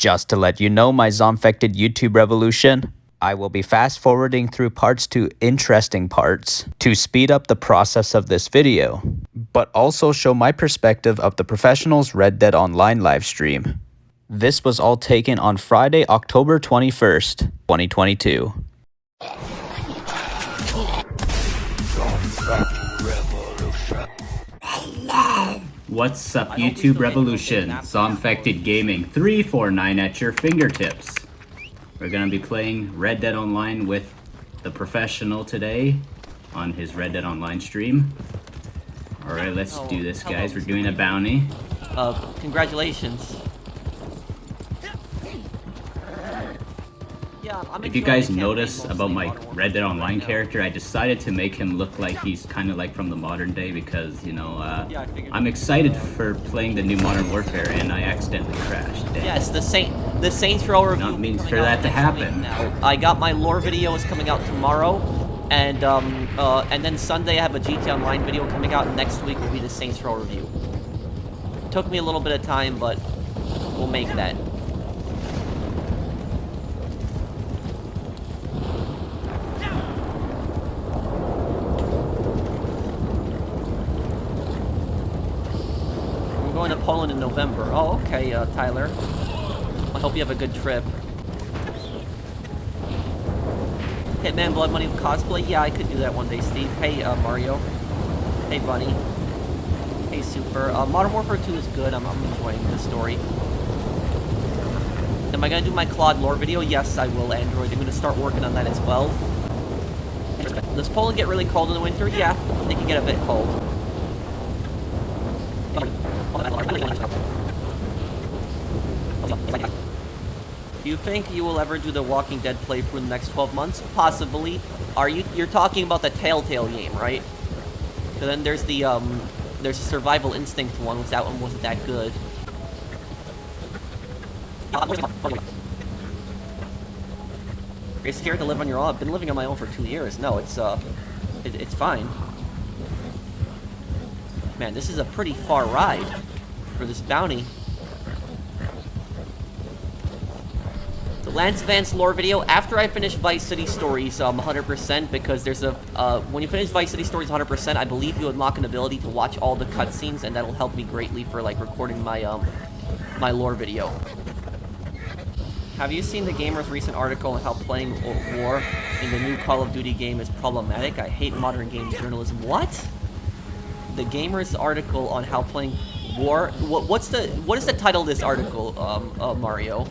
Just to let you know, my Zombfected YouTube revolution, I will be fast forwarding through parts to interesting parts to speed up the process of this video, but also show my perspective of the professional's Red Dead Online livestream. This was all taken on Friday, October 21st, 2022. What's up, YouTube revolution? ZombfectedGaming 349 at your fingertips. We're gonna be playing Red Dead Online with TheProfessional today on his Red Dead Online stream. Alright, let's do this, guys. We're doing a bounty. Congratulations. If you guys notice about my Red Dead Online character, I decided to make him look like he's kind of like from the modern day because, you know, I'm excited for playing the new Modern Warfare and I accidentally crashed. Yes, the Saints Row review. Not means for that to happen. I got my lore video is coming out tomorrow, and then Sunday I have a GT Online video coming out, and next week will be the Saints Row review. Took me a little bit of time, but we'll make that. Going to Poland in November. Oh, okay, Tyler. I hope you have a good trip. Hitman Blood Money cosplay? Yeah, I could do that one day, Steve. Hey, Mario. Hey, Bunny. Hey, Super. Modern Warfare 2 is good. I'm enjoying the story. Am I going to do my Claude lore video? Yes, I will, Android. I'm going to start working on that as well. Does Poland get really cold in the winter? Yeah, they can get a bit cold. Do you think you will ever do the Walking Dead playthrough in the next 12 months? Possibly. You're talking about the Telltale game, right? So then there's the there's a Survival Instinct one, which that one wasn't that good. Are you scared to live on your own? I've been living on my own for 2 years. No, it's fine. Man, this is a pretty far ride for this bounty. The Lance Vance lore video, after I finish Vice City Stories 100%, because there's a, when you finish Vice City Stories 100%, I believe you unlock an ability to watch all the cutscenes, and that'll help me greatly for, like, recording my, my lore video. Have you seen the Gamer's recent article on how playing war in the new Call of Duty game is problematic? I hate modern game journalism. What? The Gamer's article on how playing war. What is the title of this article, Mario?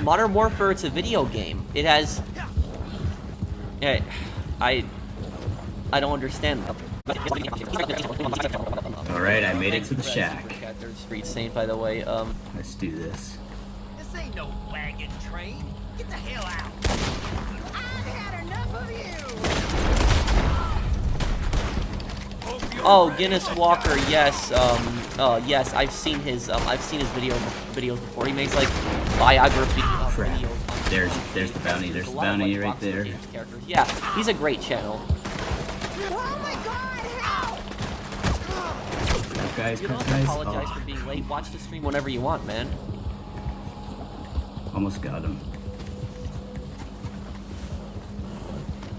Modern Warfare. It's a video game. It has. Yeah, I don't understand. All right, I made it to the shack. Third Street Saint, by the way. Let's do this. This ain't no wagon train. Get the hell out. Oh, Guinness Walker, yes, yes, I've seen his videos before. He makes, like, biography videos. There's the bounty, there's the bounty right there. Yeah, he's a great channel. Oh my god, help! Cut guys, You don't cut have to guys. apologize for being late. Watch the stream whenever you want, man. Almost got him.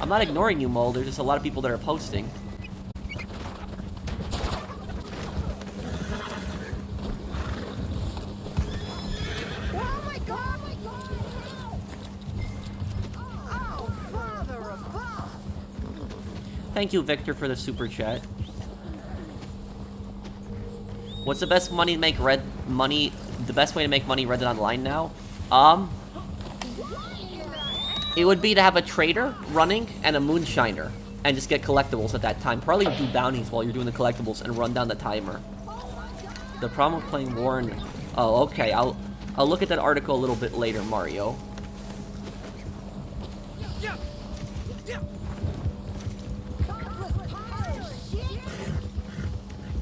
I'm not ignoring you, Mole. There's just a lot of people that are posting. Thank you, Victor, for the super chat. What's the best money to make the best way to make money Red Dead Online now? It would be to have a trader running and a moonshiner and just get collectibles at that time. Probably do bounties while you're doing the collectibles and run down the timer. The problem with playing war and... Oh, okay. I'll look at that article a little bit later, Mario.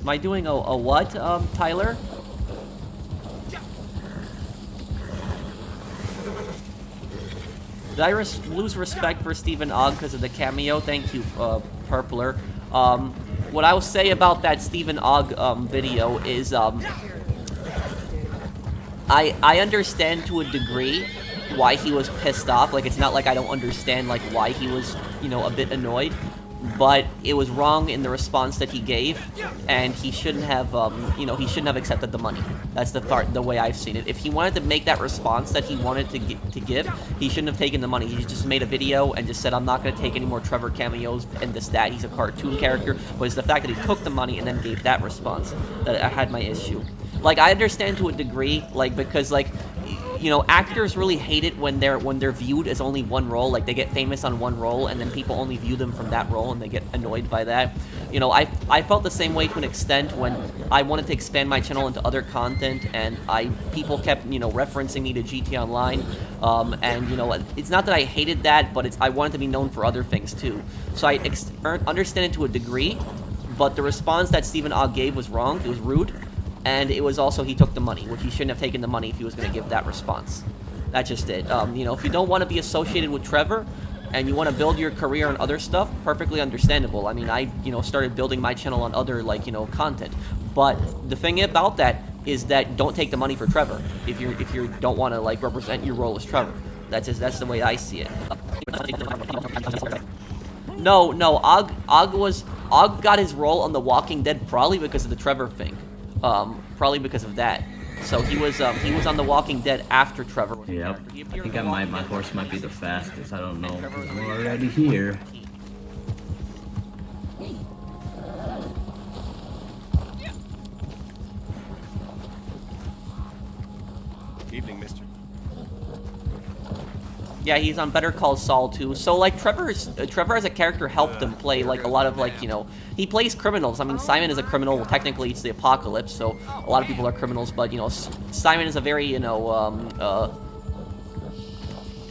Am I doing a what, Tyler? Did I lose respect for Stephen Ogg because of the cameo? Thank you, Purpler. what I will say about that Stephen Ogg video is I understand to a degree why he was pissed off. Like, it's not like I don't understand like why he was, you know, a bit annoyed, but it was wrong in the response that he gave, and he shouldn't have, you know, he shouldn't have accepted the money. That's the way I've seen it. If he wanted to make that response that he wanted to give, he shouldn't have taken the money. He just made a video and just said, I'm not going to take any more Trevor cameos and this, that. He's a cartoon character. But it's the fact that he took the money and then gave that response that I had my issue. Like, I understand to a degree, like, because, like, you know, actors really hate it when they're viewed as only one role. Like, they get famous on one role, and then people only view them from that role, and they get annoyed by that. You know, I felt the same way to an extent when I wanted to expand my channel into other content, and people kept, you know, referencing me to GT Online, and, you know, it's not that I hated that, but I wanted to be known for other things too. So I understand it to a degree, but the response that Stephen Ogg gave was wrong. It was rude. And it was also, he took the money, which he shouldn't have taken the money if he was going to give that response. That's just it. You know, if you don't want to be associated with Trevor, and you want to build your career on other stuff, perfectly understandable. I mean, you know, started building my channel on other, like, you know, content. But the thing about that is that don't take the money for Trevor if you don't want to, like, represent your role as Trevor. That's the way I see it. No, Ogg got his role on The Walking Dead probably because of the Trevor thing. Probably because of that. So he was on The Walking Dead after Trevor was Yep. I think my horse might be the fastest. I don't know. I'm already here. Evening, mister. Yeah, he's on Better Call Saul too. So like Trevor as a character helped him play like a lot of, like, you know, he plays criminals. I mean, Simon is a criminal. Well, technically it's the apocalypse, so a lot of people are criminals. But, you know, Simon is a very, you know,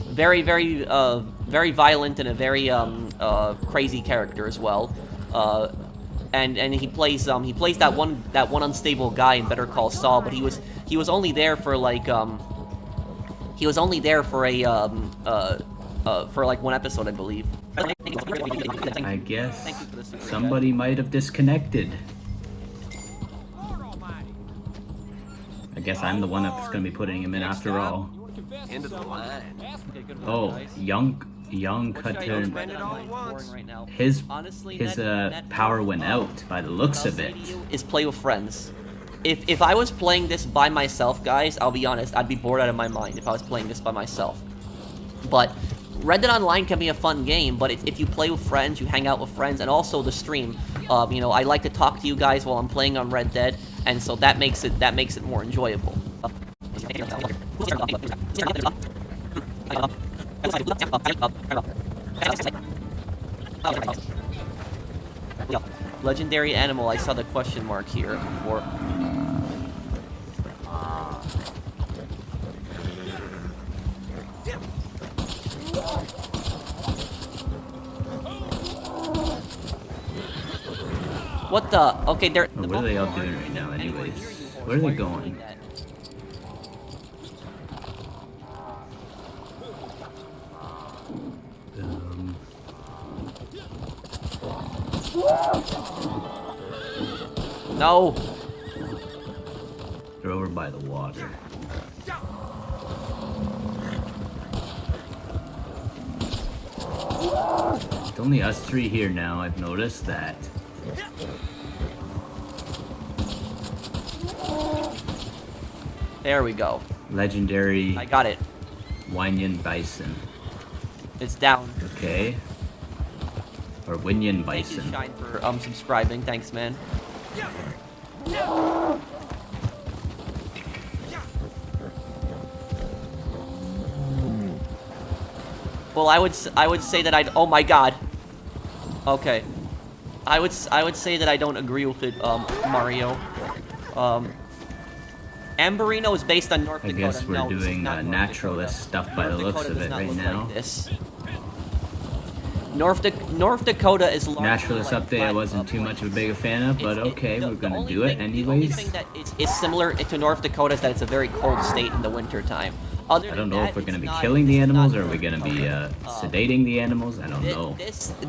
very violent and a very crazy character as well. And he plays that one unstable guy in Better Call Saul. But he was only there for like He was only there for like one episode, I believe. I guess somebody might have disconnected. I guess I'm the one that's going to be putting him in after all. End of the line. Oh, young Cutton. His power went out by the looks of it. Is play with friends. If I was playing this by myself, guys, I'll be honest, I'd be bored out of my mind if I was playing this by myself. But Red Dead Online can be a fun game, but if you play with friends, you hang out with friends, and also the stream, you know, I like to talk to you guys while I'm playing on Red Dead, and so that makes it more enjoyable. Legendary animal, I saw the question mark here before. What the? Okay, they're... What are they all doing right now anyways? Where are they going? No! They're over by the water. It's only us three here now, I've noticed that. There we go. Legendary... I got it. Winyan Bison. It's down. Okay. Or Winyan Bison. Thank you, Shine, for subscribing. Thanks, man. Well, I would say that oh my god. Okay. I would say that I don't agree with it, Mario. Amberino is based on North Dakota. I guess we're doing naturalist stuff by the looks of it right now. North Dakota is naturalist update I wasn't too much of a big fan of, but okay, we're gonna do it anyways. The only thing that is similar to North Dakota is that it's a very cold state in the winter time. I don't know if we're gonna be killing the animals or we're gonna be sedating the animals. I don't know.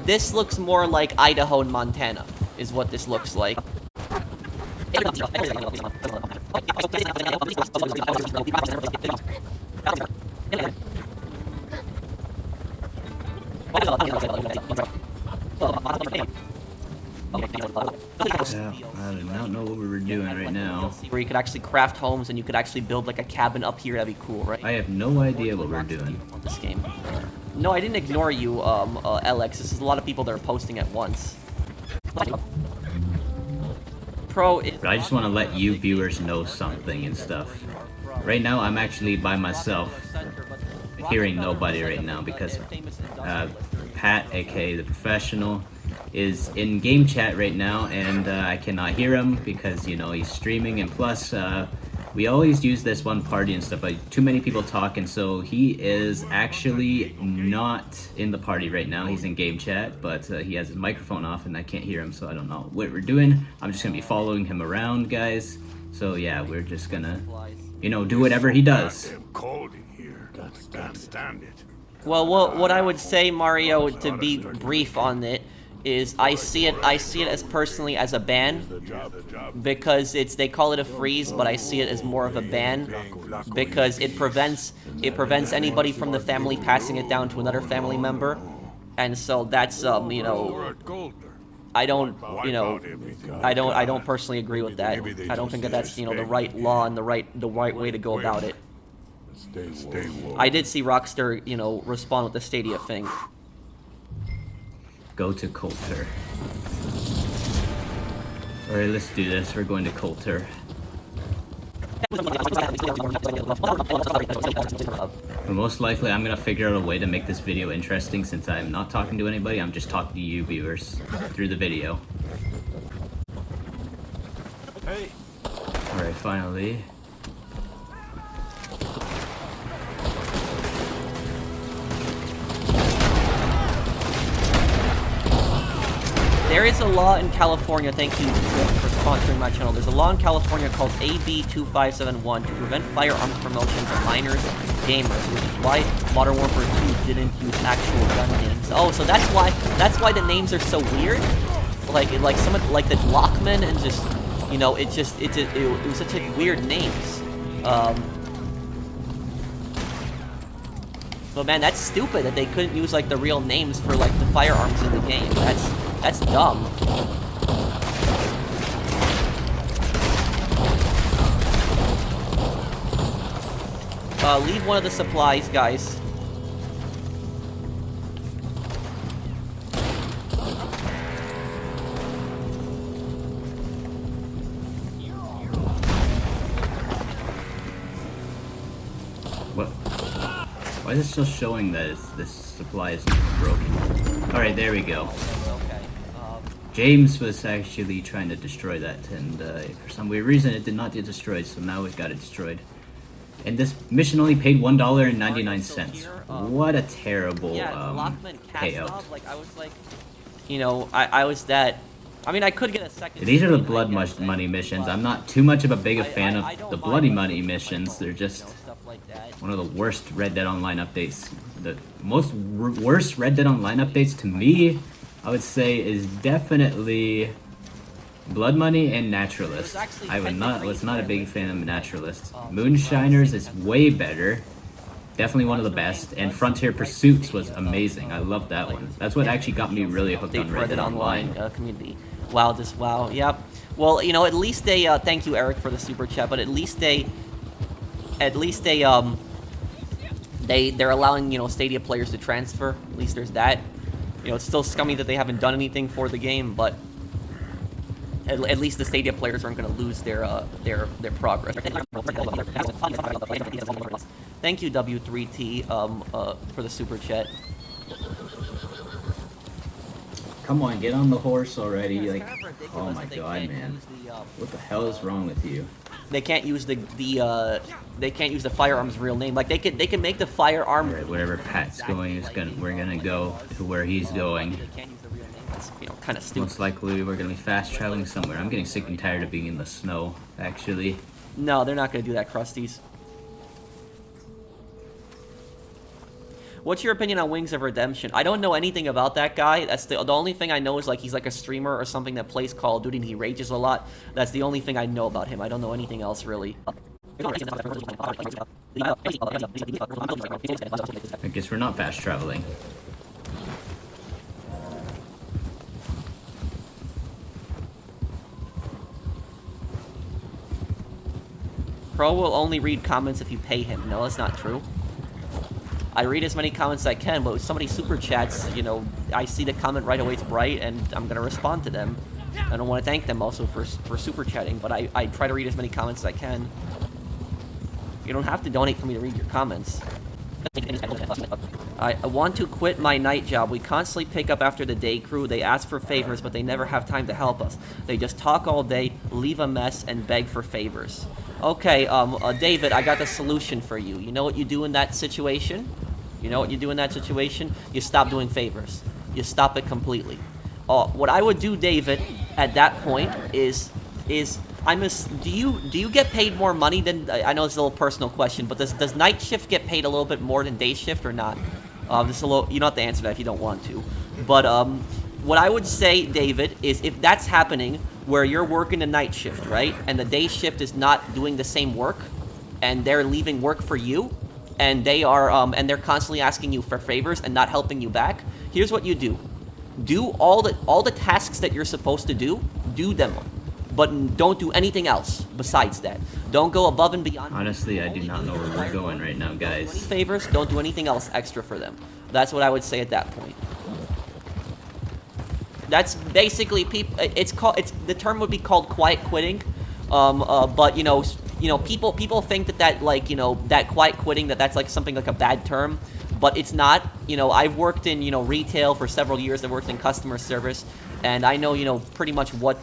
This looks more like Idaho and Montana. is what this looks like. Yeah, I do not know what we were doing right now. Where you could actually craft homes and you could actually build like a cabin up here. That'd be cool, right? I have no idea what we're doing. This game. No, I didn't ignore you, LX. This is a lot of people that are posting at once. Pro is... But I just want to let you viewers know something and stuff. Right now, I'm actually by myself, hearing nobody right now because Pat, aka TheProfessional, is in game chat right now, and I cannot hear him because, you know, he's streaming, and plus we always use this one party and stuff, but too many people talk, and so he is actually not in the party right now. He's in game chat, but he has his microphone off and I can't hear him, so I don't know what we're doing. I'm just gonna be following him around, guys. So yeah, we're just gonna, you know, do whatever he does. Cold in here. Can't stand it. Well, what I would say, Mario, to be brief on it, is I see it as personally as a ban, because they call it a freeze, but I see it as more of a ban because it prevents anybody from the family passing it down to another family member, and so that's you know, I don't personally agree with that. I don't think that that's, you know, the right law and the right way to go about it. I did see Rockstar, you know, respond with the Stadia thing. Go to Coulter. Alright, let's do this. We're going to Coulter. But most likely, I'm gonna figure out a way to make this video interesting since I'm not talking to anybody. I'm just talking to you viewers through the video. Alright, finally. There is a law in California, thank you for sponsoring my channel. There's a law in California called AB 2571 to prevent firearms promotion to minors gamers, which is why Modern Warfare 2 didn't use actual gun names. Oh, so that's why the names are so weird? Like some of, like the Glockman, and just, you know, it was such like weird names. But man, that's stupid that they couldn't use like the real names for like the firearms in the game. That's dumb. Leave one of the supplies, guys. What? Why is it still showing that this supply is broken? Alright, there we go. James was actually trying to destroy that, and for some weird reason it did not get destroyed, so now it got it destroyed. And this mission only paid $1.99. What a terrible payout. Like, I was like, you know, I was that. I mean, I could get a second. These are the blood money missions. I'm not too much of a big fan of the bloody money missions. They're just one of the worst Red Dead Online updates. The most worst Red Dead Online updates to me, I would say, is definitely Blood Money and Naturalist. I was not a big fan of Naturalist. Moonshiners is way better. Definitely one of the best. And Frontier Pursuits was amazing. I love that one. That's what actually got me really hooked on Red Dead Online. Community. Wow, wow, yep. Well, you know, at least they, thank you, Eric, for the super chat, but they're allowing, you know, Stadia players to transfer. At least there's that. You know, it's still scummy that they haven't done anything for the game, but at least the Stadia players aren't going to lose their progress. Thank you, W3T, for the super chat. Come on, get on the horse already! Like, oh my god, man, what the hell is wrong with you? They can't use the firearm's real name. Like they can make the firearm. Right, wherever Pat's going, we're gonna go to where he's going. They can't use the real name. That's, you know, kind of stupid. Most likely, we're gonna be fast traveling somewhere. I'm getting sick and tired of being in the snow. Actually. No, they're not gonna do that, Krusties. What's your opinion on Wings of Redemption? I don't know anything about that guy. That's the only thing I know is like he's like a streamer or something that plays Call of Duty and he rages a lot. That's the only thing I know about him. I don't know anything else really. I guess we're not fast traveling. Pro will only read comments if you pay him. No, that's not true. I read as many comments as I can, but with so many super chats, you know, I see the comment right away, it's bright, and I'm gonna respond to them. I don't want to thank them also for super chatting, but I try to read as many comments as I can. You don't have to donate for me to read your comments. I want to quit my night job. We constantly pick up after the day crew. They ask for favors, but they never have time to help us. They just talk all day, leave a mess, and beg for favors. Okay, David, I got the solution for you. You know what you do in that situation? You know what you do in that situation? You stop doing favors. You stop it completely. What I would do, David, at that point is do you get paid more money than, I know it's a little personal question, but does night shift get paid a little bit more than day shift or not? This is a little, you don't have to answer that if you don't want to. But what I would say, David, is if that's happening where you're working the night shift, right, and the day shift is not doing the same work, and they're leaving work for you, and they are and they're constantly asking you for favors and not helping you back, here's what you do. Do all the tasks that you're supposed to do them, but don't do anything else besides that. Don't go above and beyond. Honestly, I do not know where we're going right now, guys. Favors, don't do anything else extra for them. That's what I would say at that point. That's basically the term would be called quiet quitting. But you know, people think that like, you know, that quiet quitting, that's like something like a bad term. But it's not. You know, I've worked in, you know, retail for several years. I've worked in customer service, and I know, you know, pretty much what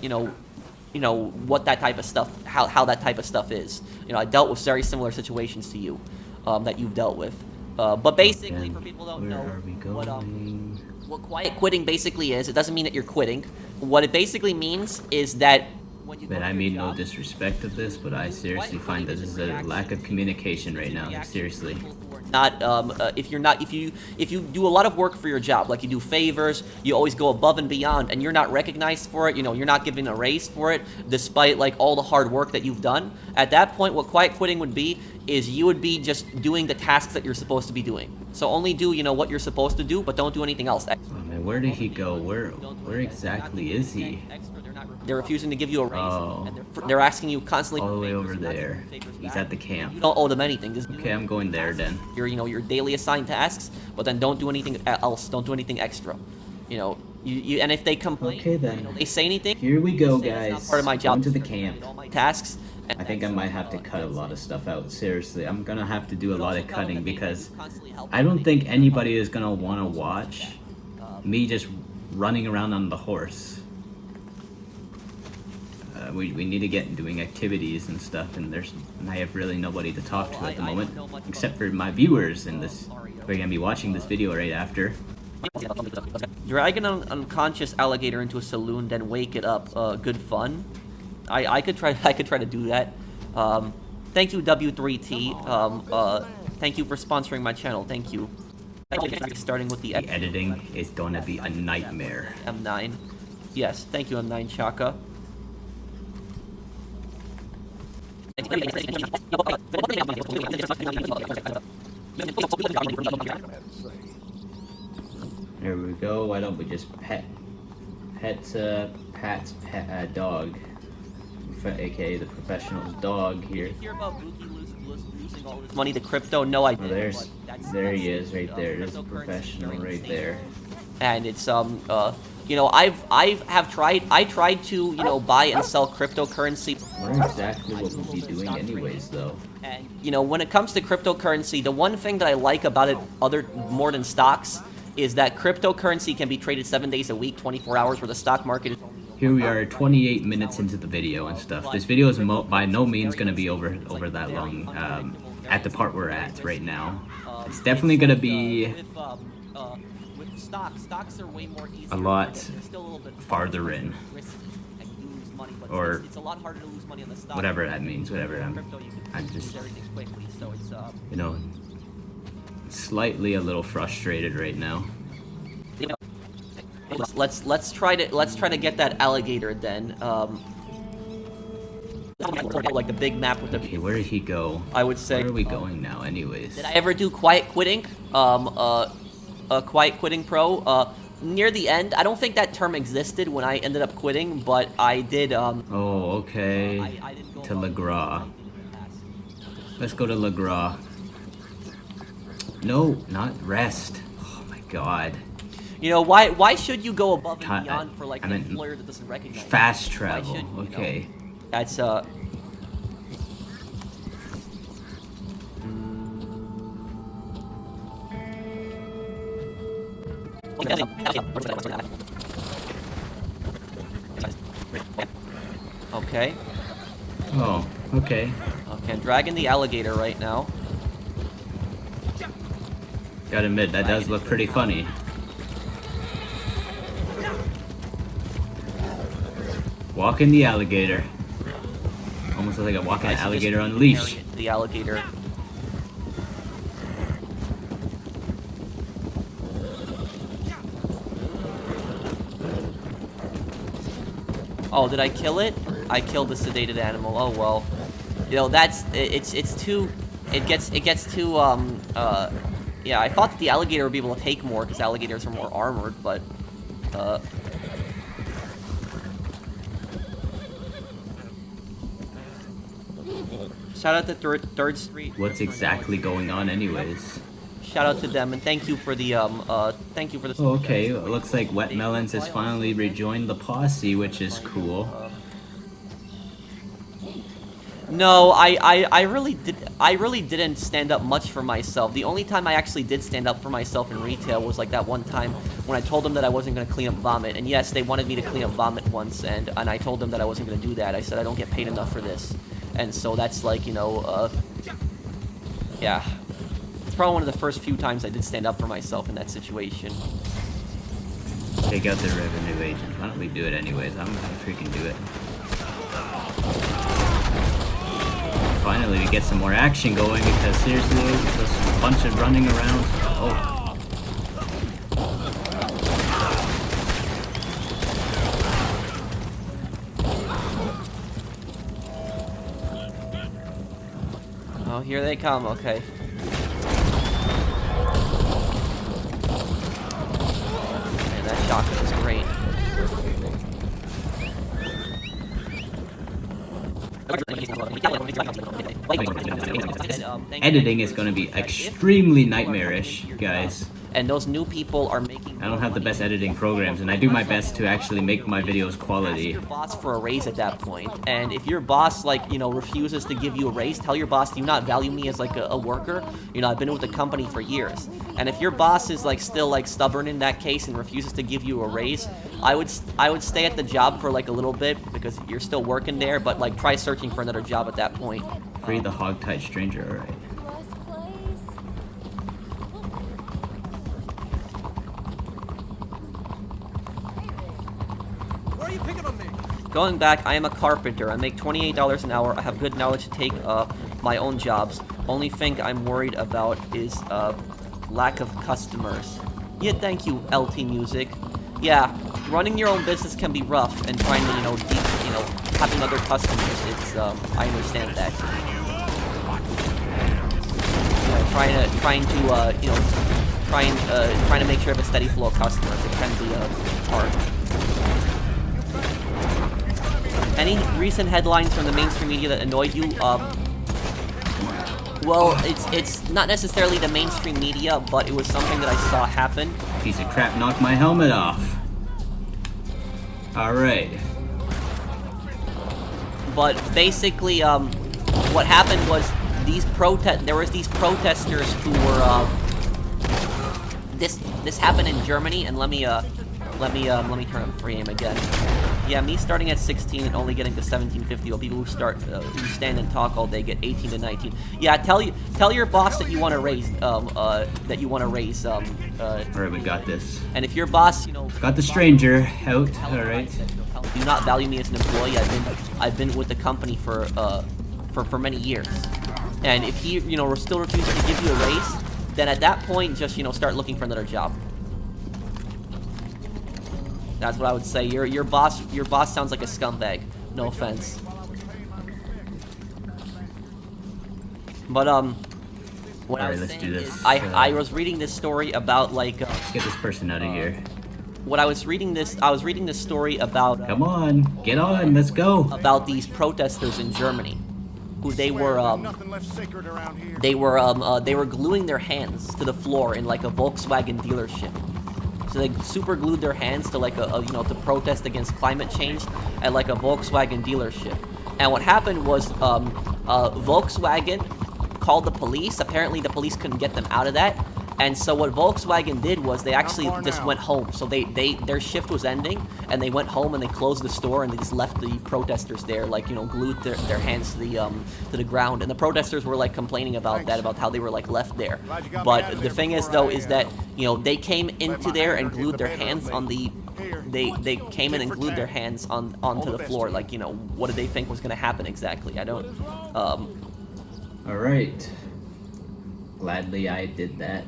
you know what that type of stuff, how that type of stuff is. You know, I dealt with very similar situations to you that you've dealt with. But basically, for people who don't know what quiet quitting basically is, it doesn't mean that you're quitting. What it basically means is that Man, I mean no disrespect of this, but I seriously find that this is a lack of communication right now. Seriously. Not if you do a lot of work for your job, like you do favors, you always go above and beyond, and you're not recognized for it. You know, you're not given a raise for it, despite like all the hard work that you've done. At that point, what quiet quitting would be is you would be just doing the tasks that you're supposed to be doing. So only do, you know, what you're supposed to do, but don't do anything else. Oh man, where did he go? Where exactly is he? They're refusing to give you a raise. Oh. And they're asking you constantly. All the way over there. He's at the camp. You don't owe them anything. Just Okay, I'm going there then. your daily assigned tasks, but then don't do anything else. Don't do anything extra. You know, you and if they complain, Okay then. you know, they say anything. Here we go, say, "It's not guys. part of my job. Going to the camp. All my tasks." I think I might have to cut a lot of stuff out. Seriously, I'm gonna have to do a lot of cutting because I don't think anybody is gonna want to watch me just running around on the horse. We need to get doing activities and stuff, and I have really nobody to talk to at the moment, except for my viewers in this. Who are gonna be watching this video right after. Drag an unconscious alligator into a saloon, then wake it up. Good fun. I could try to do that. Thank you, W3T. Thank you for sponsoring my channel. Thank you. Starting with the editing is gonna be a nightmare. M9. Yes, thank you, M9 Chaka. There we go. Why don't we just pet Pat's dog, aka the professional's dog here. Hear about Buki losing all his money to crypto? No, I didn't. There he is, right there. There's the professional right there. And it's you know, I tried to, you know, buy and sell cryptocurrency. What exactly what we'll be doing anyways, though? And you know, when it comes to cryptocurrency, the one thing that I like about it, more than stocks, is that cryptocurrency can be traded 7 days a week, 24 hours, where the stock market is. Here we are, 28 minutes into the video and stuff. This video is by no means going to be over that long. At the part we're at right now, it's definitely going to be Stocks are way more easy, a lot still a little bit farther in, risky, and you lose money, but or it's a lot harder to lose money on the stock. whatever that means. Whatever. Crypto, you can I'm just everything quickly, so it's you know, slightly a little frustrated right now. Let's try to get that alligator then. Like the big map with the. Okay, where did he go? I would say. Where are we going now, anyways? Did I ever do quiet quitting? Quiet quitting pro. Near the end, I don't think that term existed when I ended up quitting, but I did. Oh, okay. I didn't go To Le Gras. Let's go to Le Gras. No, not rest. Oh my god. You know, why should you go above and Ti- beyond for like I an meant employer that doesn't recognize you? Fast Why travel. should you, Okay. You know? That's Okay. Oh, okay. Okay, I'm dragging the alligator right now. Gotta admit, that does look pretty funny. Walking the alligator. Almost looks like I'm walking an alligator on a leash. The alligator. Oh, did I kill it? I killed the sedated animal. Oh well. You know, that's it's too. It gets too yeah, I thought that the alligator would be able to take more because alligators are more armored, but shout out to Third Street. What's exactly going on, anyways? Shout out to them and thank you for the thank you for the. Oh, okay, it looks like Wet Melons has finally rejoined the posse, which is cool. No, I really didn't stand up much for myself. The only time I actually did stand up for myself in retail was like that one time when I told them that I wasn't going to clean up vomit. And yes, they wanted me to clean up vomit once, and I told them that I wasn't going to do that. I said I don't get paid enough for this. And so that's like, you know, yeah. It's probably one of the first few times I did stand up for myself in that situation. Take out the revenue agent. Why don't we do it anyways? I'm gonna freaking do it. Finally, we get some more action going because seriously, there's a bunch of running around. Oh. Oh, here they come, okay. Man, that shotgun is great. Editing is going to be extremely nightmarish, guys. And those new people are making. I don't have the best editing programs, and I do my best to actually make my videos quality. Ask your boss for a raise at that point. And if your boss, like, you know, refuses to give you a raise, tell your boss, do you not value me as like a worker? You know, I've been with the company for years. And if your boss is like still like stubborn in that case and refuses to give you a raise, I would stay at the job for like a little bit because you're still working there, but like try searching for another job at that point. Free the hog-tied stranger, alright. Where are you picking on me? Going back, I am a carpenter. I make $28 an hour. I have good knowledge to take my own jobs. Only thing I'm worried about is lack of customers. Yeah, thank you, LT Music. Yeah, running your own business can be rough, and trying to, having other customers. It's I understand that. Trying to make sure of a steady flow of customers. It can be hard. Any recent headlines from the mainstream media that annoyed you? Well, it's not necessarily the mainstream media, but it was something that I saw happen. Piece of crap knocked my helmet off. Alright. But basically, what happened was there was these protesters who were this happened in Germany, and let me turn up frame again. Yeah, me starting at 16 and only getting to 1750, while people who stand and talk all day get 18 to 19. Yeah, tell your boss that you want to raise Alright, we got this. And if your boss, Got the stranger out, alright. do not value me as an employee, I've been with the company for many years. And if he, still refuses to give you a raise, then at that point, just, you know, start looking for another job. That's what I would say. Your boss sounds like a scumbag. No offense. But what I was let's saying do this. is, I was reading this story about like. Let's get this person out of here. What I was reading this story about. Come on, get on, let's go. About these protesters in Germany, who they were gluing their hands to the floor in like a Volkswagen dealership. So they super glued their hands to like you know, to protest against climate change at like a Volkswagen dealership. And what happened was Volkswagen called the police. Apparently the police couldn't get them out of that. And so what Volkswagen did was they actually just went home. So their shift was ending, and they went home and they closed the store and they just left the protesters there, like, you know, glued their hands to the ground. And the protesters were like complaining about that, about how they were like left there. But the thing is though, is that, you know, they came into there and glued their hands on the. They came in and glued their hands onto the floor. Like, you know, what did they think was gonna happen exactly? I don't. All right. Gladly I did that.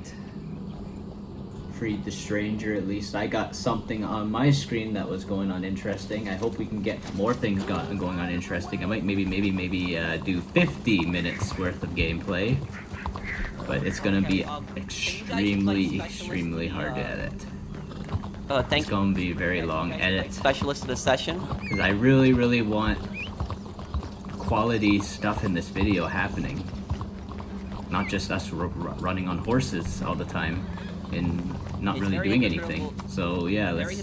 Freed the stranger, at least. I got something on my screen that was going on interesting. I hope we can get more things going on interesting. I might maybe do 50 minutes worth of gameplay. But it's gonna be extremely hard to edit. It's gonna be a very long edit. Specialist of the session. Because I really want quality stuff in this video happening. Not just us running on horses all the time and not really doing anything. So yeah, let's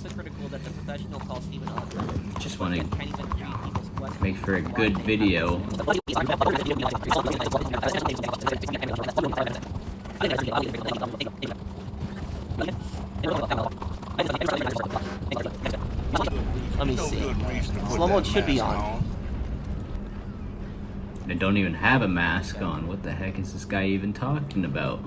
just want to make for a good video. Let me see. Slow mode should be on. I don't even have a mask on. What the heck is this guy even talking about?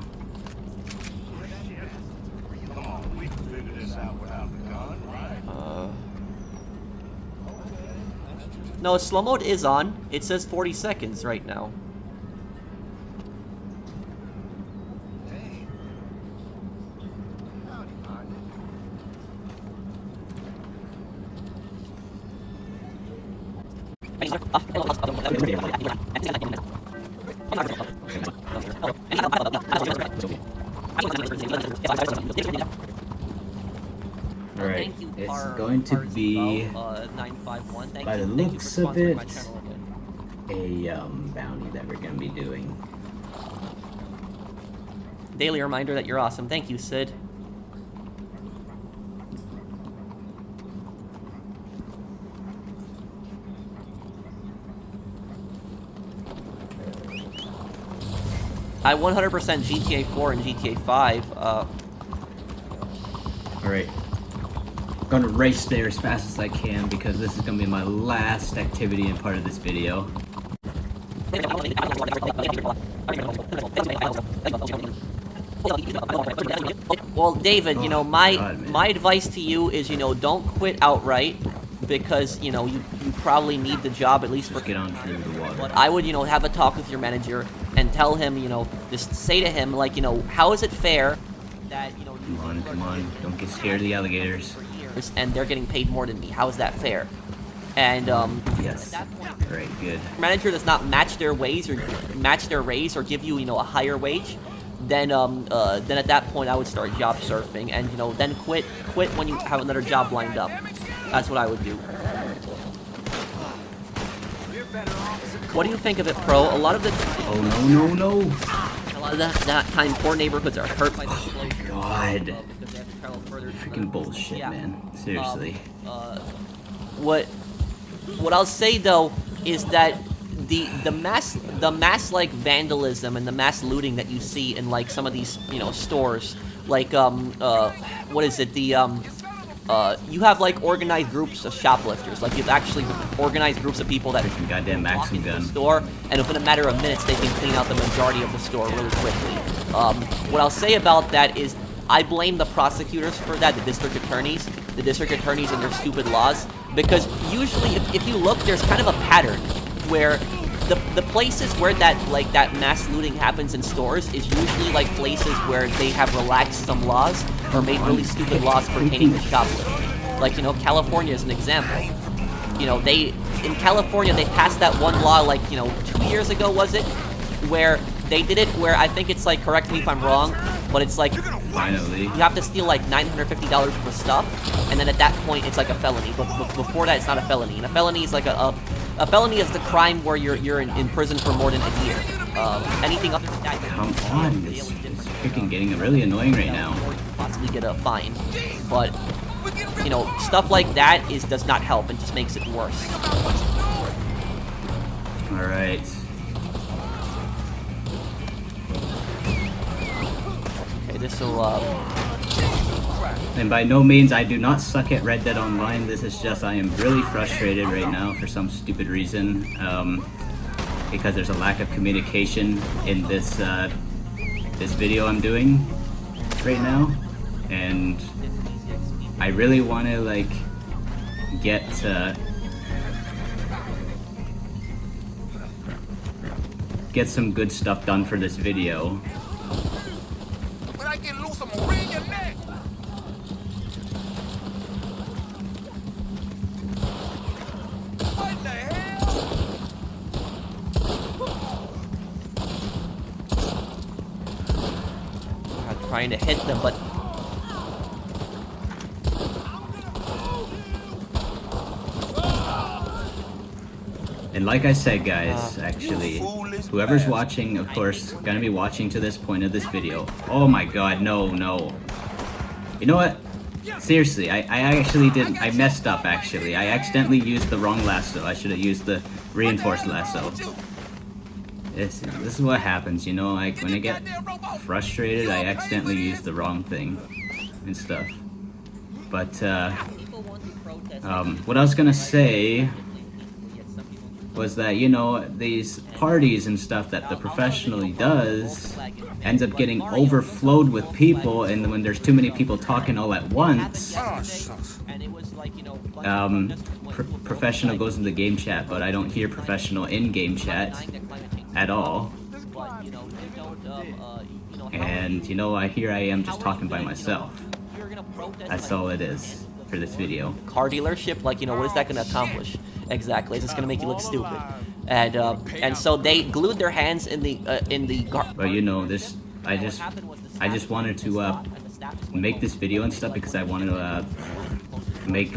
No, slow mode is on. It says 40 seconds right now. Alright, it's going to be, by the looks of it, a bounty that we're going to be doing. Daily reminder that you're awesome. Thank you, Sid. I 100% GTA 4 and GTA 5. Alright. I'm gonna race there as fast as I can because this is gonna be my last activity and part of this video. Well, David, you know, my advice to you is, you know, don't quit outright, because, you know, you probably need the job at least for. Get on through the water. But I would, you know, have a talk with your manager and tell him, you know, just say to him, like, you know, how is it fair that, you know, Come on, don't get scared of the alligators. And they're getting paid more than me? How is that fair? And yes. Alright, good. Manager does not match their raise or give you, you know, a higher wage, then at that point I would start job surfing, and, you know, then quit when you have another job lined up. That's what I would do. What do you think of it, Pro? A lot of the oh no. A lot of that time, poor neighborhoods are hurt by the Oh my god. Freaking bullshit, yeah. Man. Seriously. What I'll say though is that the mass like vandalism and the mass looting that you see in like some of these, you know, stores, like what is it, you have like organized groups of shoplifters, like you've actually organized groups of people that goddamn walk into gun the store, and within a matter of minutes they can clean out the majority of the store really quickly. What I'll say about that is I blame the prosecutors for that, the district attorneys and their stupid laws, because usually if you look, there's kind of a pattern where the places where that mass looting happens in stores is usually like places where they have relaxed some laws or made really stupid laws pertaining to shoplifting. Like, you know, California is an example. You know, in California they passed that one law like, you know, 2 years ago, was it, where they did it where I think it's like, correct me if I'm wrong, but it's like Finally. you have to steal like $950 worth of stuff, and then at that point it's like a felony. But before that, it's not a felony. And a felony is like a felony is the crime where you're in prison for more than a year. Anything other than that, Come on, it's freaking getting really annoying right now. or you could possibly get a fine. But you know, stuff like that does not help and just makes it worse. All right. Okay, this will. And by no means, I do not suck at Red Dead Online. This is just, I am really frustrated right now for some stupid reason. Because there's a lack of communication in this this video I'm doing right now. And I really want to, like, get some good stuff done for this video. When I get loose, I'm gonna wring your neck. What the hell? I'm trying to hit them, but And like I said, guys, actually, whoever's watching, of course, gonna be watching to this point of this video. Oh my god, no. You know what? Seriously, I actually didn't. I messed up, actually. I accidentally used the wrong lasso. I should have used the reinforced lasso. This is what happens, you know, like, when I get frustrated, I accidentally use the wrong thing and stuff. But, what I was gonna say was that, you know, these parties and stuff that the professional does ends up getting overflowed with people, and when there's too many people talking all at once, professional goes into game chat, but I don't hear professional in game chat at all. And, you know, here I am just talking by myself. That's all it is for this video. car dealership, like, you know, what is that going to accomplish? Exactly, it's just going to make you look stupid. And so they glued their hands in the But you know, this, I just wanted to make this video and stuff because I wanted to make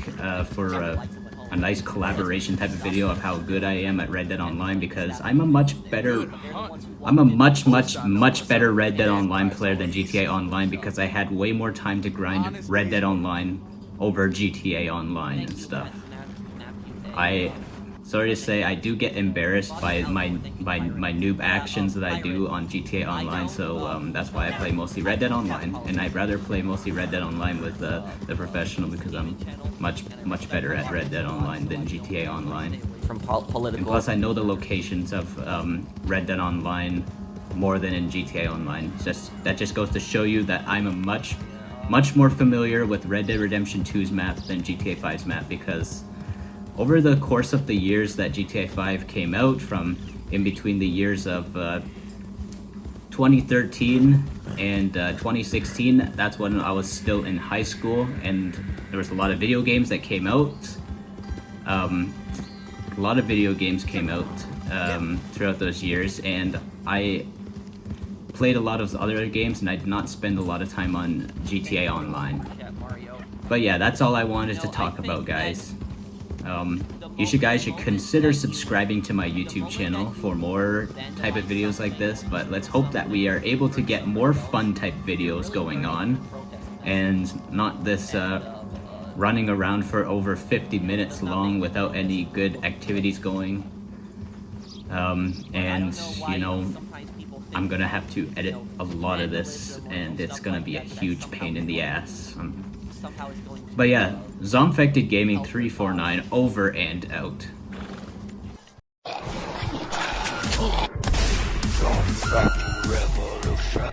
for a nice collaboration type of video of how good I am at Red Dead Online, because I'm a much better Red Dead Online player than GTA Online, because I had way more time to grind Red Dead Online over GTA Online and stuff. Sorry to say, I do get embarrassed by my noob actions that I do on GTA Online, so that's why I play mostly Red Dead Online, and I'd rather play mostly Red Dead Online with the professional, because I'm much better at Red Dead Online than GTA Online. from political. And plus, I know the locations of Red Dead Online more than in GTA Online. That just goes to show you that I'm a much more familiar with Red Dead Redemption 2's map than GTA 5's map, because over the course of the years that GTA 5 came out, from in between the years of 2013 and 2016, that's when I was still in high school, and there was a lot of video games that came out. A lot of video games came out throughout those years, and I played a lot of other games, and I did not spend a lot of time on GTA Online. But yeah, that's all I wanted to talk about, guys. You guys should consider subscribing to my YouTube channel for more type of videos like this, but let's hope that we are able to get more fun type videos going on, and not this running around for over 50 minutes long without any good activities going. And, you know, I'm gonna have to edit a lot of this, and it's gonna be a huge pain in the ass. But yeah, ZombfectedGaming 349 over and out. Revolution.